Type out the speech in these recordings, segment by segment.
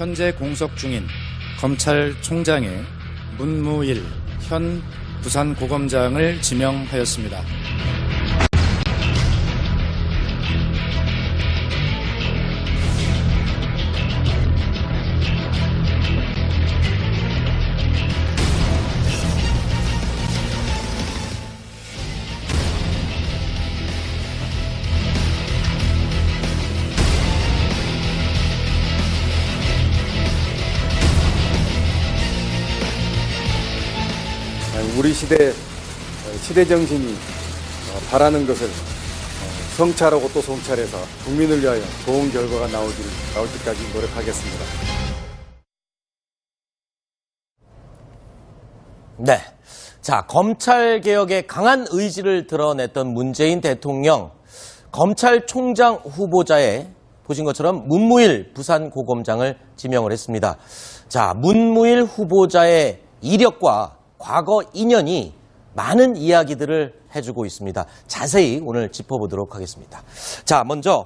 현재 공석 중인 검찰총장의 문무일 현 부산고검장을 지명하였습니다. 우리 시대 정신이 바라는 것을 성찰하고 또 성찰해서 국민을 위하여 좋은 결과가 나올 때까지 노력하겠습니다. 네. 자, 검찰개혁에 강한 의지를 드러냈던 문재인 대통령, 검찰총장 후보자에 보신 것처럼 문무일 부산고검장을 지명을 했습니다. 자, 문무일 후보자의 이력과 과거 인연이 많은 이야기들을 해주고 있습니다. 자세히 오늘 짚어보도록 하겠습니다. 자, 먼저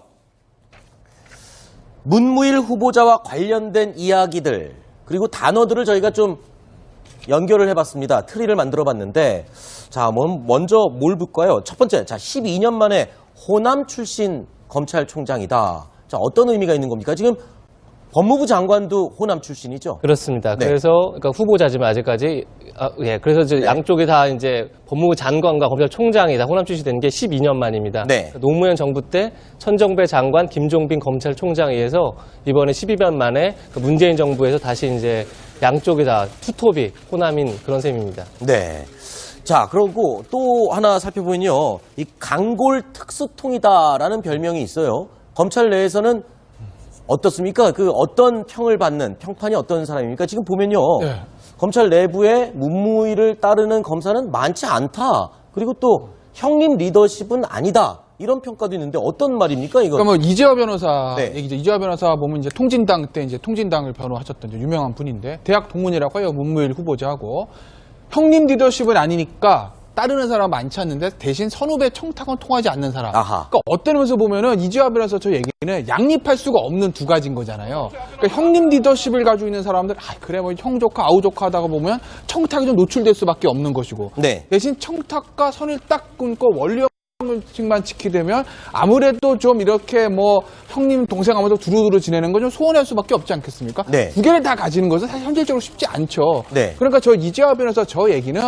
문무일 후보자와 관련된 이야기들 그리고 단어들을 저희가 좀 연결을 해봤습니다. 트리를 만들어봤는데 자, 먼저 뭘 볼까요? 첫 번째, 자, 12년 만에 호남 출신 검찰총장이다. 자, 어떤 의미가 있는 겁니까? 지금 법무부 장관도 호남 출신이죠? 그렇습니다. 네. 그래서 그러니까 후보자지만 아직까지 그래서 이제 네. 양쪽이 다 이제 법무부 장관과 검찰총장이 다 호남 출신이 된 게 12년 만입니다. 네. 노무현 정부 때 천정배 장관, 김종빈 검찰총장에 의해서 이번에 12년 만에 문재인 정부에서 다시 이제 양쪽이 다 투톱이 호남인 그런 셈입니다. 네. 자, 그리고 또 하나 살펴보면요. 이 강골 특수통이다라는 별명이 있어요. 검찰 내에서는 어떻습니까? 그 어떤 평을 받는 평판이 어떤 사람입니까? 지금 보면요. 네. 검찰 내부에 문무일을 따르는 검사는 많지 않다. 그리고 또 형님 리더십은 아니다. 이런 평가도 있는데 어떤 말입니까, 이거? 그러니까 뭐 이재화 변호사 네. 얘기죠. 이재화 변호사 보면 이제 통진당 때 이제 통진당을 변호하셨던 이제 유명한 분인데 대학 동문이라고 해요. 문무일 후보자하고 형님 리더십은 아니니까 따르는 사람 많지 않는데 대신 선후배 청탁은 통하지 않는 사람. 아하. 그러니까 어떤 면에서 보면은 이재화 변호사 저 얘기는 양립할 수가 없는 두 가지인 거잖아요. 그러니까 형님 리더십을 가지고 있는 사람들, 그래 뭐 형 조카 아우 조카 하다가 보면 청탁이 좀 노출될 수밖에 없는 것이고. 네. 대신 청탁과 선을 딱 끊고 원칙만 지키게 되면 아무래도 좀 이렇게 뭐 형님 동생 하면서 두루두루 지내는 건 좀 소원할 수밖에 없지 않겠습니까? 네. 두 개를 다 가지는 것은 사실 현실적으로 쉽지 않죠. 네. 그러니까 저 이재화 변호사 저 얘기는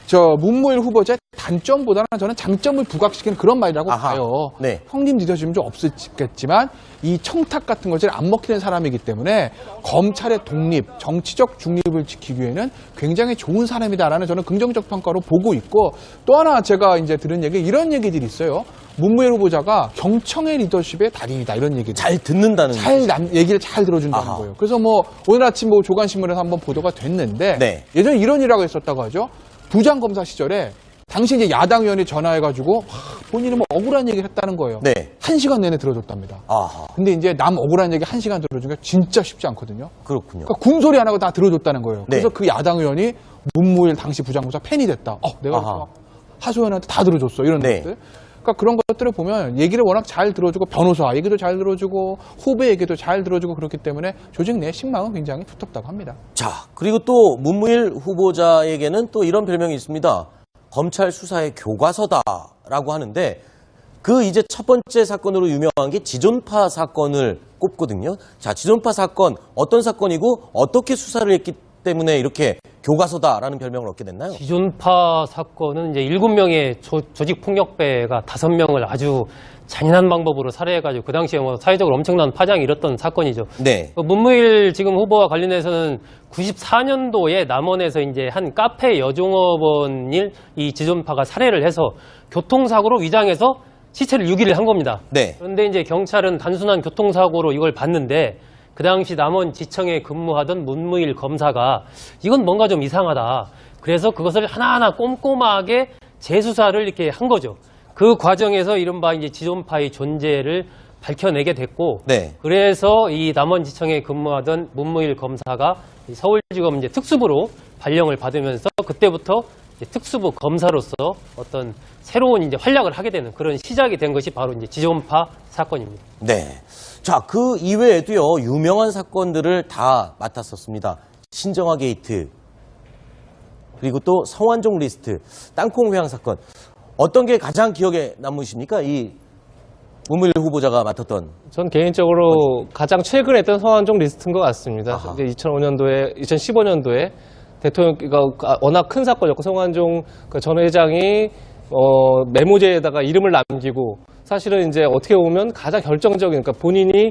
저 문무일 후보자의 단점보다는 저는 장점을 부각시키는 그런 말이라고 아하. 봐요. 네. 형님 리더십은 좀 없었겠지만 이 청탁 같은 것을 안 먹히는 사람이기 때문에 검찰의 독립, 정치적 중립을 지키기 위해는 굉장히 좋은 사람이다라는 저는 긍정적 평가로 보고 있고 또 하나 제가 이제 들은 얘기 이런 얘기들이 있어요. 문무일 후보자가 경청의 리더십의 달인이다 이런 얘기들. 잘 듣는다는 얘기를 잘 들어준다는 아하. 거예요. 그래서 뭐 오늘 아침 뭐 조간신문에서 한번 보도가 됐는데 네. 예전에 이런 일화가 있었다고 하죠. 부장검사 시절에 당시 이제 야당 의원이 전화해가지고 본인이 뭐 억울한 얘기를 했다는 거예요. 네. 1시간 내내 들어줬답니다. 아하. 근데 이제 남 억울한 얘기 1시간 들어주는 게 진짜 쉽지 않거든요. 그렇군요. 그러니까 군소리 안 하고 다 들어줬다는 거예요. 네. 그래서 그 야당 의원이 문무일 당시 부장검사 팬이 됐다. 내가 아하. 하소연한테 다 들어줬어. 이런 네. 것들. 그러니까 그런 것들을 보면 얘기를 워낙 잘 들어주고 변호사 얘기도 잘 들어주고 후배 얘기도 잘 들어주고 그렇기 때문에 조직 내 신망은 굉장히 두텁다고 합니다. 자, 그리고 또 문무일 후보자에게는 또 이런 별명이 있습니다. 검찰 수사의 교과서다라고 하는데 그 이제 첫 번째 사건으로 유명한 게 지존파 사건을 꼽거든요. 자, 지존파 사건 어떤 사건이고 어떻게 수사를 했기 때문에 이렇게 교과서다라는 별명을 얻게 됐나요? 지존파 사건은 이제 7명의 조직 폭력배가 5명을 아주 잔인한 방법으로 살해해가지고 그 당시에 뭐 사회적으로 엄청난 파장이 일었던 사건이죠. 네. 문무일 지금 후보와 관련해서는 94년도에 남원에서 이제 한 카페 여종업원일 이 지존파가 살해를 해서 교통사고로 위장해서 시체를 유기를 한 겁니다. 네. 그런데 이제 경찰은 단순한 교통사고로 이걸 봤는데 그 당시 남원지청에 근무하던 문무일 검사가 이건 뭔가 좀 이상하다. 그래서 그것을 하나하나 꼼꼼하게 재수사를 이렇게 한 거죠. 그 과정에서 이른바 이제 지존파의 존재를 밝혀내게 됐고, 네. 그래서 이 남원지청에 근무하던 문무일 검사가 서울지검 이제 특수부로 발령을 받으면서 그때부터 이제 특수부 검사로서 어떤 새로운 이제 활약을 하게 되는 그런 시작이 된 것이 바로 이제 지존파 사건입니다. 네. 자, 그 이외에도요, 유명한 사건들을 다 맡았었습니다. 신정아 게이트, 그리고 또 성완종 리스트, 땅콩 회항 사건. 어떤 게 가장 기억에 남으십니까? 이 문무일 후보자가 맡았던. 전 개인적으로 가장 최근에 했던 성완종 리스트인 것 같습니다. 아하. 이제 2015년도에 대통령가 워낙 큰 사건이었고 성완종 전 회장이 메모지에다가 이름을 남기고 사실은 이제 어떻게 보면 가장 결정적인 그러니까 본인이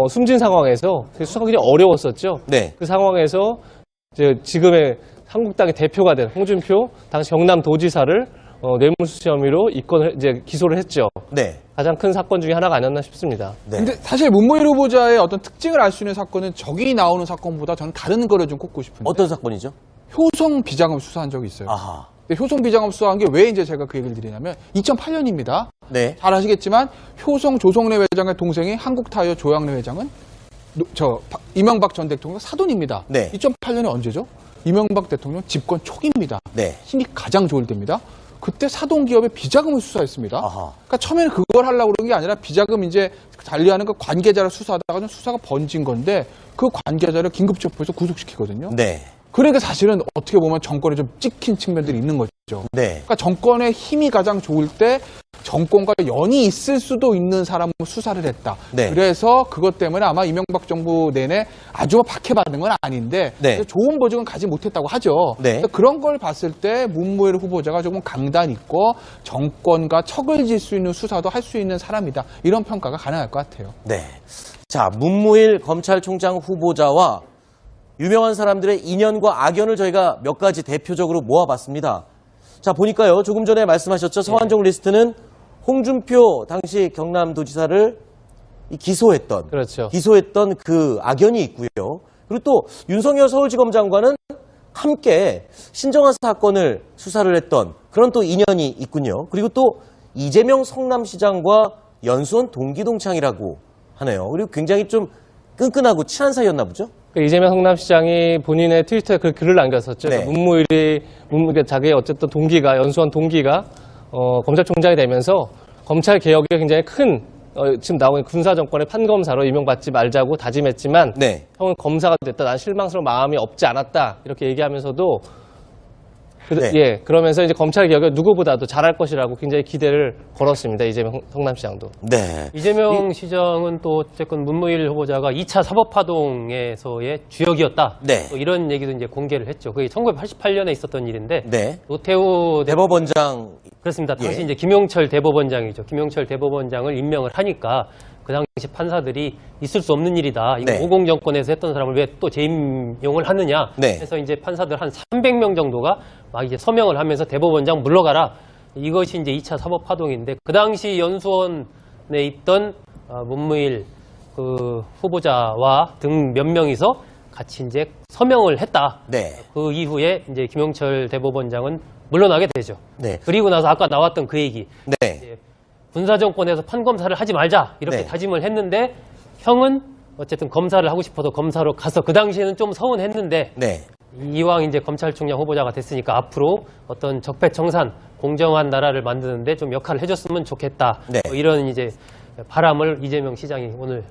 숨진 상황에서 수사가 굉장히 어려웠었죠. 네. 그 상황에서 이제 지금의 한국당의 대표가 된 홍준표 당시 경남도지사를 뇌물수수 혐의로 이제 기소를 했죠. 네. 가장 큰 사건 중에 하나가 아니었나 싶습니다. 네. 근데 사실 문무일 후보자의 어떤 특징을 알 수 있는 사건은 저기 나오는 사건보다 저는 다른 거를 좀 꼽고 싶은데. 어떤 사건이죠? 효성 비자금 수사한 적이 있어요. 아하. 근데 효성 비자금 수사한 게 왜 이제 제가 그 얘기를 드리냐면 2008년입니다. 네. 잘 아시겠지만 효성 조성래 회장의 동생이 한국타이어 조양래 회장은 이명박 전 대통령 사돈입니다. 네. 2008년에 언제죠? 이명박 대통령 집권 초기입니다. 네. 힘이 가장 좋을 때입니다. 그때 사돈 기업의 비자금을 수사했습니다. 아하. 그러니까 처음에는 그걸 하려고 그런 게 아니라 비자금 이제 관리하는 그 관계자를 수사하다가 좀 수사가 번진 건데 그 관계자를 긴급 체포해서 구속시키거든요. 네. 그러니까 사실은 어떻게 보면 정권에 좀 찍힌 측면들이 있는 거죠. 네. 그러니까 정권의 힘이 가장 좋을 때 정권과 연이 있을 수도 있는 사람을 수사를 했다. 네. 그래서 그것 때문에 아마 이명박 정부 내내 아주 박해받은 건 아닌데 네. 좋은 보직은 가지 못했다고 하죠. 네. 그런 걸 봤을 때 문무일 후보자가 조금 강단 있고 정권과 척을 질 수 있는 수사도 할 수 있는 사람이다. 이런 평가가 가능할 것 같아요. 네. 자, 문무일 검찰총장 후보자와 유명한 사람들의 인연과 악연을 저희가 몇 가지 대표적으로 모아봤습니다. 자, 보니까요. 조금 전에 말씀하셨죠. 성완종 리스트는 홍준표 당시 경남도지사를 기소했던. 그렇죠. 기소했던 그 악연이 있고요. 그리고 또 윤석열 서울지검장관은 함께 신정아 사건을 수사를 했던 그런 또 인연이 있군요. 그리고 또 이재명 성남시장과 연수원 동기동창이라고 하네요. 그리고 굉장히 좀 끈끈하고 친한 사이였나 보죠? 이재명 성남시장이 본인의 트위터에 그 글을 남겼었죠. 네. 문무일이 자기의 어쨌든 동기가 연수원 동기가 검찰총장이 되면서 검찰 개혁에 굉장히 큰 지금 나오는 군사 정권의 판검사로 임명받지 말자고 다짐했지만 네. 형은 검사가 됐다. 난 실망스러운 마음이 없지 않았다. 이렇게 얘기하면서도 네. 예, 그러면서 이제 검찰 개혁을 누구보다도 잘할 것이라고 굉장히 기대를 걸었습니다. 이재명 성남시장도. 네. 이재명 시장은 또 어쨌든 문무일 후보자가 2차 사법파동에서의 주역이었다. 네. 또 이런 얘기도 이제 공개를 했죠. 그게 1988년에 있었던 일인데 네. 노태우 대법원장. 그렇습니다. 당시 예. 이제 김용철 대법원장이죠. 김용철 대법원장을 임명을 하니까 그 당시 판사들이 있을 수 없는 일이다. 이거 네. 50 정권에서 했던 사람을 왜 또 재임용을 하느냐. 네. 그래서 이제 판사들 한 300명 정도가 막 이제 서명을 하면서 대법원장 물러가라. 이것이 이제 2차 사법 파동인데 그 당시 연수원에 있던 문무일 그 후보자와 등 몇 명이서 같이 이제 서명을 했다. 네. 그 이후에 이제 김용철 대법원장은 물러나게 되죠. 네. 그리고 나서 아까 나왔던 그 얘기. 네. 군사정권에서 판검사를 하지 말자 이렇게 네. 다짐을 했는데 형은 어쨌든 검사를 하고 싶어서 검사로 가서 그 당시에는 좀 서운했는데 네. 이왕 이제 검찰총장 후보자가 됐으니까 앞으로 어떤 적폐청산 공정한 나라를 만드는데 좀 역할을 해줬으면 좋겠다. 네. 이런 이제 바람을 이재명 시장이 오늘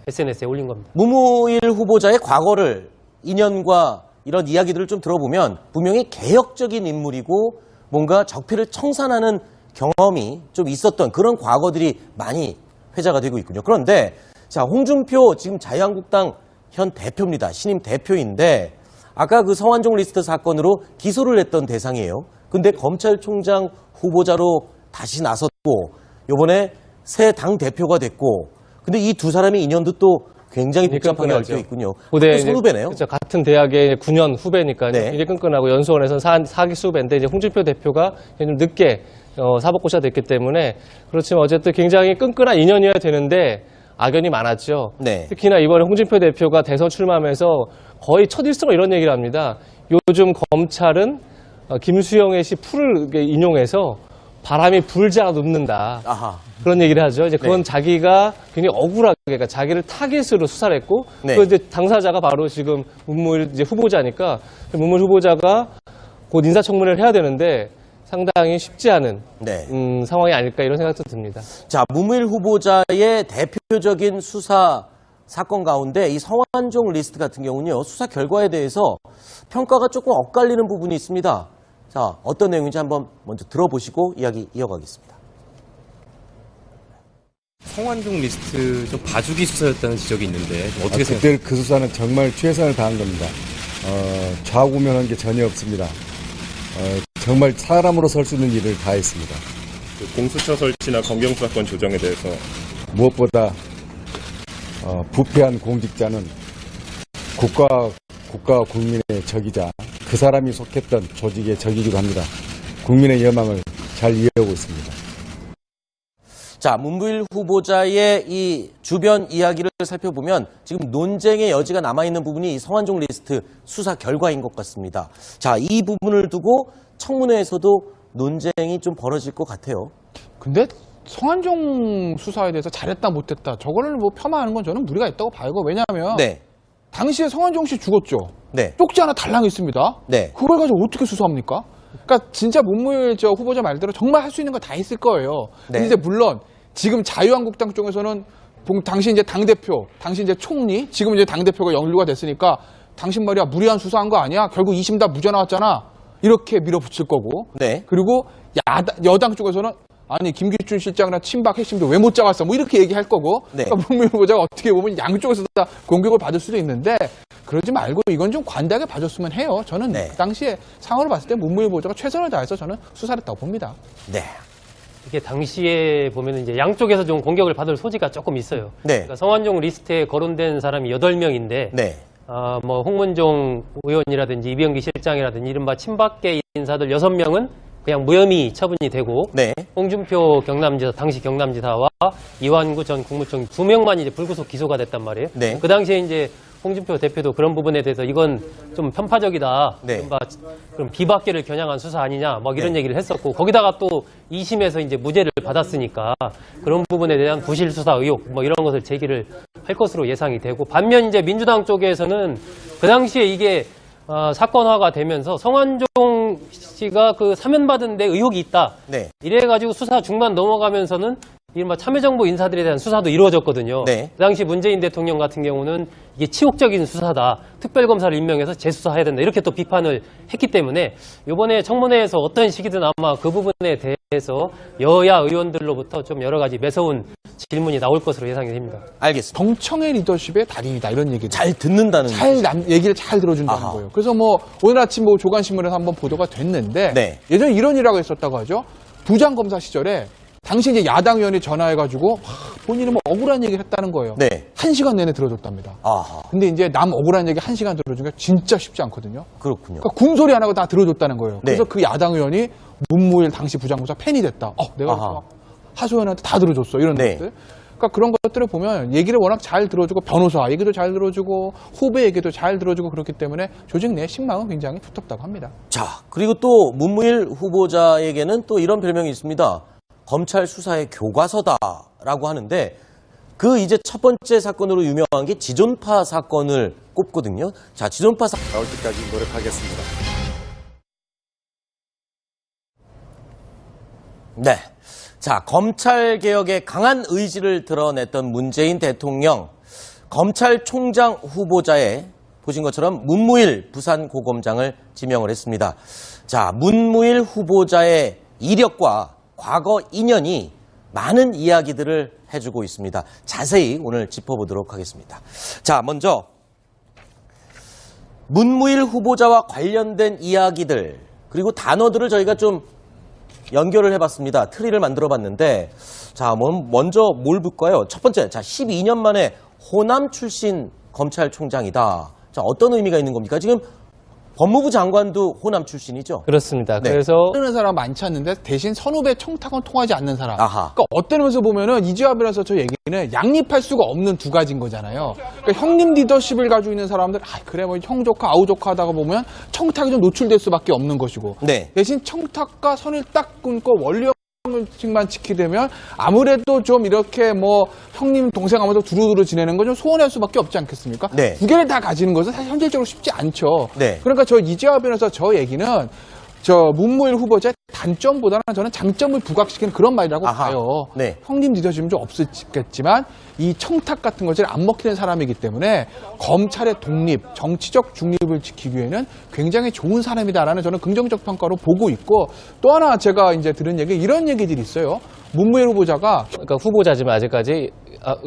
SNS에 올린 겁니다. 문무일 후보자의 과거를 인연과 이런 이야기들을 좀 들어보면 분명히 개혁적인 인물이고 뭔가 적폐를 청산하는 경험이 좀 있었던 그런 과거들이 많이 회자가 되고 있군요. 그런데 자, 홍준표 지금 자유한국당 현 대표입니다. 신임 대표인데 아까 그 성완종 리스트 사건으로 기소를 했던 대상이에요. 근데 검찰총장 후보자로 다시 나섰고 이번에 새 당 대표가 됐고 근데 이 두 사람의 인연도 또 굉장히 복잡하게 얽혀 있군요. 학교 선후배네요. 그렇죠. 같은 대학의 9년 후배니까요. 네. 굉장히 끈끈하고 연수원에서는 4기수 후배인데 이제 홍준표 대표가 좀 늦게 사법고시가 됐기 때문에 그렇지만 어쨌든 굉장히 끈끈한 인연이어야 되는데 악연이 많았죠. 네. 특히나 이번에 홍준표 대표가 대선 출마하면서 거의 첫 일성으로 이런 얘기를 합니다. 요즘 검찰은 김수영의 시 풀을 인용해서 바람이 불지 않아도 눕는다. 아하. 그런 얘기를 하죠. 이제 그건 네. 자기가 굉장히 억울하게, 그러니까 자기를 타겟으로 수사를 했고, 네. 그 이제 당사자가 바로 지금 문무일 이제 후보자니까, 문무일 후보자가 곧 인사청문회를 해야 되는데 상당히 쉽지 않은 네. 상황이 아닐까 이런 생각도 듭니다. 자, 문무일 후보자의 대표적인 수사 사건 가운데 이 성완종 리스트 같은 경우는요, 수사 결과에 대해서 평가가 조금 엇갈리는 부분이 있습니다. 자, 어떤 내용인지 한번 먼저 들어보시고 이야기 이어가겠습니다. 성완종 리스트 좀 봐주기 수사였다는 지적이 있는데 어떻게 생각하세요? 그때 그 수사는 정말 최선을 다한 겁니다. 좌우면한 게 전혀 없습니다. 정말 사람으로 설 수 있는 일을 다 했습니다. 공수처 설치나 검경수사권 조정에 대해서 무엇보다 부패한 공직자는 국가와 국민의 적이자 그 사람이 속했던 조직의 적이기도 합니다. 국민의 여망을 잘 이해하고 있습니다. 자, 문무일 후보자의 이 주변 이야기를 살펴보면 지금 논쟁의 여지가 남아있는 부분이 이 성완종 리스트 수사 결과인 것 같습니다. 자, 이 부분을 두고 청문회에서도 논쟁이 좀 벌어질 것 같아요. 근데 성완종 수사에 대해서 잘했다 못했다 저거를 뭐 폄하하는 건 저는 무리가 있다고 봐요. 왜냐하면 네. 당시에 성완종 씨 죽었죠. 네. 쪽지 하나 달랑 있습니다. 네. 그걸 가지고 어떻게 수사합니까? 그러니까 진짜 문무일 후보자 말대로 정말 할 수 있는 거 다 했을 거예요. 근데 네. 이제 물론 지금 자유한국당 쪽에서는 당시 이제 당대표, 당시 이제 총리, 지금 이제 당대표가 연루가 됐으니까 당신 말이야 무리한 수사한 거 아니야? 결국 2심 다 무죄 나왔잖아. 이렇게 밀어붙일 거고. 네. 그리고 여당 쪽에서는 아니 김기춘 실장이나 친박 핵심도 왜 못 잡았어? 뭐 이렇게 얘기할 거고. 네. 그러니까 문무일 후보자가 어떻게 보면 양쪽에서 다 공격을 받을 수도 있는데 그러지 말고 이건 좀 관대하게 봐줬으면 해요. 저는 네. 그 당시에 상황을 봤을 때 문무일 후보자가 최선을 다해서 저는 수사를 했다고 봅니다. 네. 이게 당시에 보면 이제 양쪽에서 좀 공격을 받을 소지가 조금 있어요. 네. 그러니까 성완종 리스트에 거론된 사람이 8명인데, 네. 뭐 홍문종 의원이라든지 이병기 실장이라든지 이른바 친박계 인사들 6명은 그냥 무혐의 처분이 되고, 네. 홍준표 경남지사, 당시 경남지사와 이완구 전 국무총리 2명만 이제 불구속 기소가 됐단 말이에요. 네. 그 당시에 이제 홍준표 대표도 그런 부분에 대해서 이건 좀 편파적이다. 네. 이른바 그럼 비박계를 겨냥한 수사 아니냐, 막 이런 네. 얘기를 했었고, 거기다가 또 2심에서 이제 무죄를 받았으니까 그런 부분에 대한 부실 수사 의혹, 뭐 이런 것을 제기를 할 것으로 예상이 되고, 반면 이제 민주당 쪽에서는 그 당시에 이게 사건화가 되면서 성완종 씨가 그 사면받은 데 의혹이 있다. 네. 이래가지고 수사 중간 넘어가면서는 이른바 참여정부 인사들에 대한 수사도 이루어졌거든요. 네. 그 당시 문재인 대통령 같은 경우는 이게 치욕적인 수사다. 특별검사를 임명해서 재수사해야 된다. 이렇게 또 비판을 했기 때문에 이번에 청문회에서 어떤 시기든 아마 그 부분에 대해서 여야 의원들로부터 좀 여러 가지 매서운 질문이 나올 것으로 예상이 됩니다. 알겠습니다. 정청의 리더십의 달인이다 이런 얘기들. 잘 듣는다는. 얘기를 잘 들어준다는 아하. 거예요. 그래서 뭐 오늘 아침 뭐 조간신문에서 한번 보도가 됐는데 네. 예전에 이런 일화가 있었다고 하죠. 부장검사 시절에 당시 이제 야당 의원이 전화해가지고 본인은 뭐 억울한 얘기를 했다는 거예요. 네. 1시간 내내 들어줬답니다. 아하. 근데 이제 남 억울한 얘기 1시간 들어주기가 진짜 쉽지 않거든요. 그렇군요. 그러니까 군소리 안 하고 다 들어줬다는 거예요. 네. 그래서 그 야당 의원이 문무일 당시 부장검사 팬이 됐다. 내가 아하. 막 하소연한테 다 들어줬어. 이런 네. 것들. 그러니까 그런 것들을 보면 얘기를 워낙 잘 들어주고 변호사 얘기도 잘 들어주고 후배 얘기도 잘 들어주고 그렇기 때문에 조직 내 신망은 굉장히 두텁다고 합니다. 자, 그리고 또 문무일 후보자에게는 또 이런 별명이 있습니다. 검찰 수사의 교과서다라고 하는데 그 이제 첫 번째 사건으로 유명한 게 지존파 사건을 꼽거든요. 자, 지존파 나올 때까지 노력하겠습니다. 네. 자, 검찰 개혁에 강한 의지를 드러냈던 문재인 대통령 검찰총장 후보자에 보신 것처럼 문무일 부산고검장을 지명을 했습니다. 자, 문무일 후보자의 이력과 과거 인연이 많은 이야기들을 해주고 있습니다. 자세히 오늘 짚어보도록 하겠습니다. 자, 먼저 문무일 후보자와 관련된 이야기들 그리고 단어들을 저희가 좀 연결을 해봤습니다. 트리를 만들어봤는데 자, 먼저 뭘 볼까요? 첫 번째, 자, 12년 만에 호남 출신 검찰총장이다. 자, 어떤 의미가 있는 겁니까? 지금 법무부 장관도 호남 출신이죠? 그렇습니다. 네. 그래서 그런 사람 많지 않는데 대신 선후배 청탁은 통하지 않는 사람. 아하. 그러니까 어떤 면에서 보면은 이지아비라서 저 얘기는 양립할 수가 없는 두 가지인 거잖아요. 그러니까 형님 리더십을 가지고 있는 사람들, 그래 뭐 형 조카 아우 조카 하다가 보면 청탁이 좀 노출될 수밖에 없는 것이고. 네. 대신 청탁과 선을 딱 끊고 원칙만 지키려면 아무래도 좀 이렇게 뭐 형님 동생 하면서 두루두루 지내는 건 좀 소원할 수밖에 없지 않겠습니까? 네. 두 개를 다 가지는 것은 사실 현실적으로 쉽지 않죠. 네. 그러니까 저 이재화 변호사 저 얘기는 저 문무일 후보자의 단점보다는 저는 장점을 부각시키는 그런 말이라고 아하. 봐요. 네. 형님 리더십은 좀 없었겠지만 이 청탁 같은 것을 안 먹히는 사람이기 때문에 검찰의 독립, 정치적 중립을 지키기 위해는 굉장히 좋은 사람이다라는 저는 긍정적 평가로 보고 있고, 또 하나 제가 이제 들은 얘기, 이런 얘기들이 있어요. 문무일 후보자가 그러니까 후보자지만 아직까지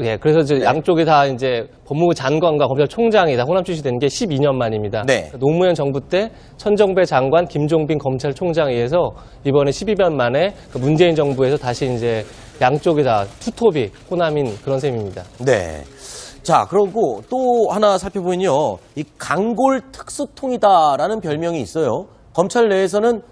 예, 그래서 이제 양쪽이 다 이제 법무부 장관과 검찰총장이 다 호남 출신이 된 게 12년 만입니다. 네. 노무현 정부 때 천정배 장관, 김종빈 검찰총장에 의해서 이번에 12년 만에 그 문재인 정부에서 다시 이제 양쪽이 다 투톱이 호남인 그런 셈입니다. 네. 자, 그리고 또 하나 살펴보면요. 이 강골 특수통이다라는 별명이 있어요. 검찰 내에서는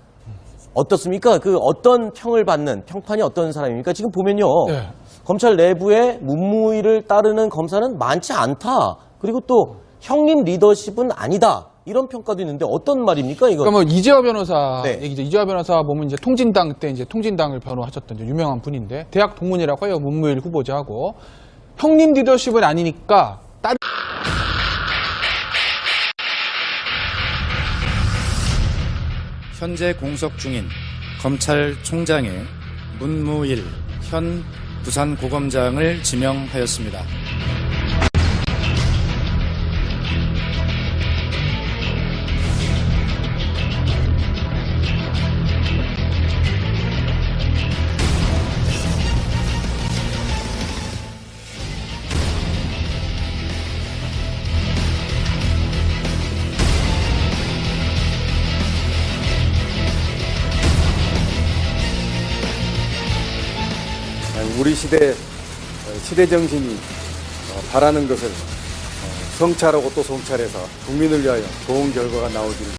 어떻습니까? 그 어떤 평을 받는, 평판이 어떤 사람입니까? 지금 보면요. 네. 검찰 내부에 문무일을 따르는 검사는 많지 않다. 그리고 또 형님 리더십은 아니다. 이런 평가도 있는데 어떤 말입니까, 이거? 그러니까 뭐 이재화 변호사 네. 얘기죠. 이재화 변호사 보면 이제 통진당 때 이제 통진당을 변호하셨던 이제 유명한 분인데, 대학 동문이라고 해요. 문무일 후보자하고. 형님 리더십은 아니니까 딸 현재 공석 중인 검찰총장의 문무일 현 부산고검장을 지명하였습니다. 우리 시대 정신이 바라는 것을 성찰하고 또 성찰해서 국민을 위하여 좋은 결과가 나오기를